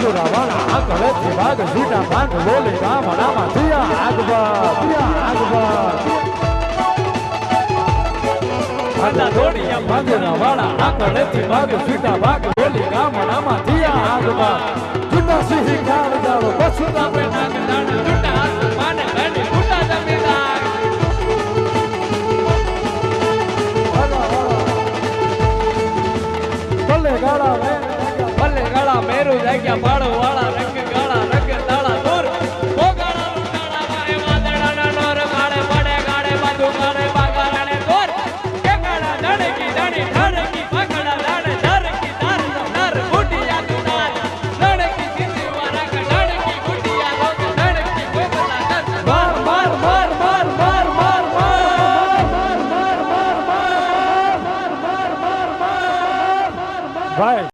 મંદુરા વાળા આ ઘરે થી ભાગ સીટા ભાગ બોલે ગામડામાં થયા આગબર આના દોડિયા મંદુરા વાળા આ ઘરે થી ભાગ સીટા ભાગ બોલે ગામડામાં થયા આગબર જુટા સિંહ ગાળ જાળો પશુ આપણે નાગ દાણ જુટા હાથ માને ગાડી જુટા જમીદાર ભલે ગાળા મેરું જાગ્યા પાડો વાળા રંગ